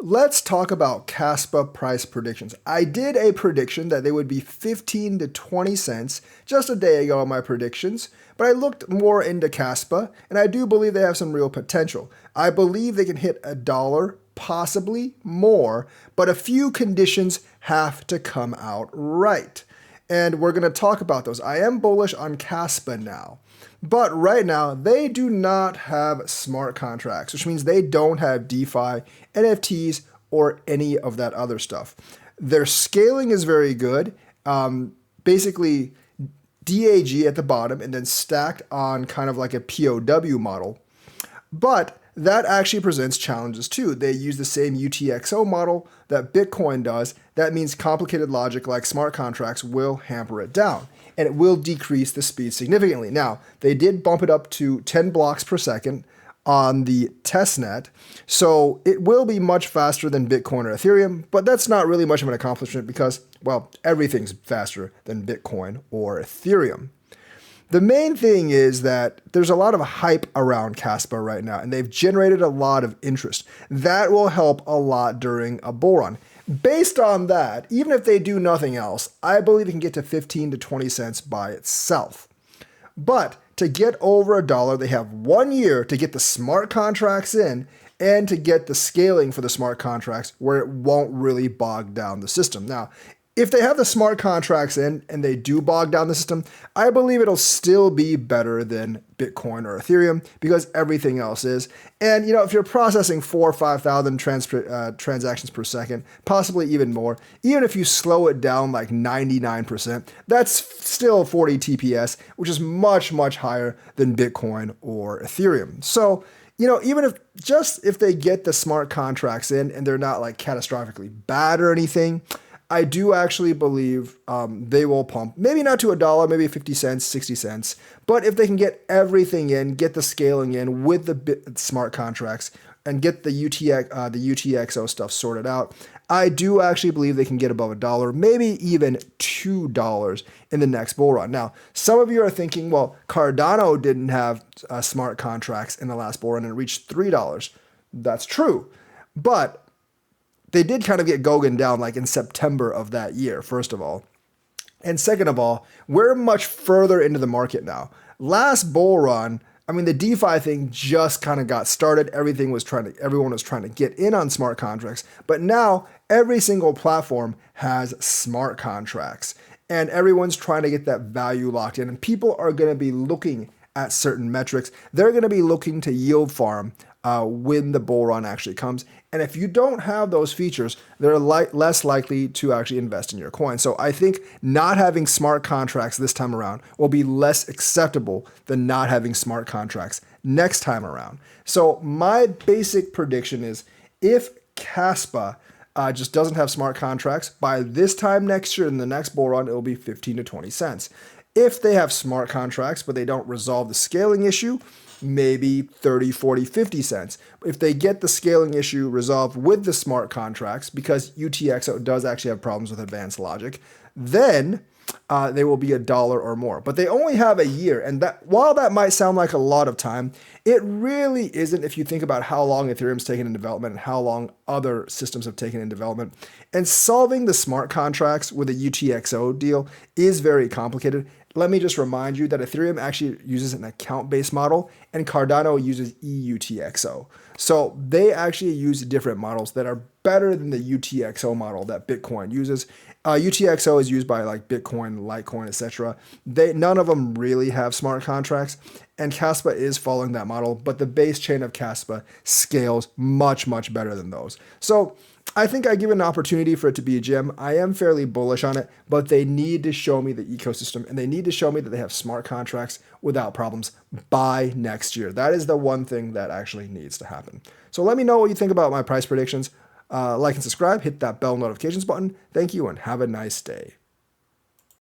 Let's talk about KASPA price predictions. I did a prediction that they would be 15 to 20 cents just a day ago on my predictions, but I looked more into KASPA and I do believe they have some real potential. I believe they can hit a dollar, possibly more, but a few conditions have to come out right. And we're going to talk about those. I am bullish on KASPA now. But right now, they do not have smart contracts, which means they don't have DeFi, NFTs, or any of that other stuff. Their scaling is very good. Basically, DAG at the bottom and then stacked on kind of like a POW model. But that actually presents challenges too. They use the same UTXO model that Bitcoin does. That means complicated logic like smart contracts will hamper it down and it will decrease the speed significantly. Now, they did bump it up to 10 blocks per second on the testnet, so it will be much faster than Bitcoin or Ethereum, but that's not really much of an accomplishment because, well, everything's faster than Bitcoin or Ethereum. The main thing is that there's a lot of hype around KASPA right now, and they've generated a lot of interest. That will help a lot during a bull run. Based on that, even if they do nothing else, I believe it can get to 15 to 20 cents by itself. But to get over a dollar, they have 1 year to get the smart contracts in and to get the scaling for the smart contracts where it won't really bog down the system. Now, if they have the smart contracts in and they do bog down the system, I believe it'll still be better than Bitcoin or Ethereum because everything else is. And if you're processing 4,000 or 5,000 transactions per second, possibly even more, even if you slow it down like 99%, that's still 40 TPS, which is much, much higher than Bitcoin or Ethereum. So, even if they get the smart contracts in and they're not like catastrophically bad or anything, I do actually believe they will pump, maybe not to a dollar, maybe 50 cents, 60 cents. But if they can get everything in, get the scaling in with the smart contracts and get the UTXO stuff sorted out, I do actually believe they can get above a dollar, maybe even $2 in the next bull run. Now, some of you are thinking, well, Cardano didn't have smart contracts in the last bull run and it reached $3. That's true. But they did kind of get Gogan down like in September of that year, first of all. And second of all, we're much further into the market now. Last bull run, the DeFi thing just kind of got started. Everyone was trying to get in on smart contracts. But now every single platform has smart contracts. And everyone's trying to get that value locked in. And people are going to be looking at certain metrics. They're going to be looking to yield farm when the bull run actually comes. And if you don't have those features, they're less likely to actually invest in your coin. So I think not having smart contracts this time around will be less acceptable than not having smart contracts next time around. So my basic prediction is if KASPA just doesn't have smart contracts, by this time next year in the next bull run, it will be 15 to 20 cents. If they have smart contracts, but they don't resolve the scaling issue, maybe 30, 40, 50 cents. If they get the scaling issue resolved with the smart contracts, because UTXO does actually have problems with advanced logic, then they will be a dollar or more. But they only have a year. And that, while that might sound like a lot of time, it really isn't if you think about how long Ethereum's taken in development and how long other systems have taken in development. And solving the smart contracts with a UTXO deal is very complicated. Let me just remind you that Ethereum actually uses an account-based model and Cardano uses EUTXO. So they actually use different models that are better than the UTXO model that Bitcoin uses. UTXO is used by like Bitcoin, Litecoin, etc. None of them really have smart contracts, and KASPA is following that model, but the base chain of KASPA scales much, much better than those. So I think I give it an opportunity for it to be a gem. I am fairly bullish on it, but they need to show me the ecosystem and they need to show me that they have smart contracts without problems by next year. That is the one thing that actually needs to happen. So let me know what you think about my price predictions. Like and subscribe, hit that bell notifications button. Thank you and have a nice day.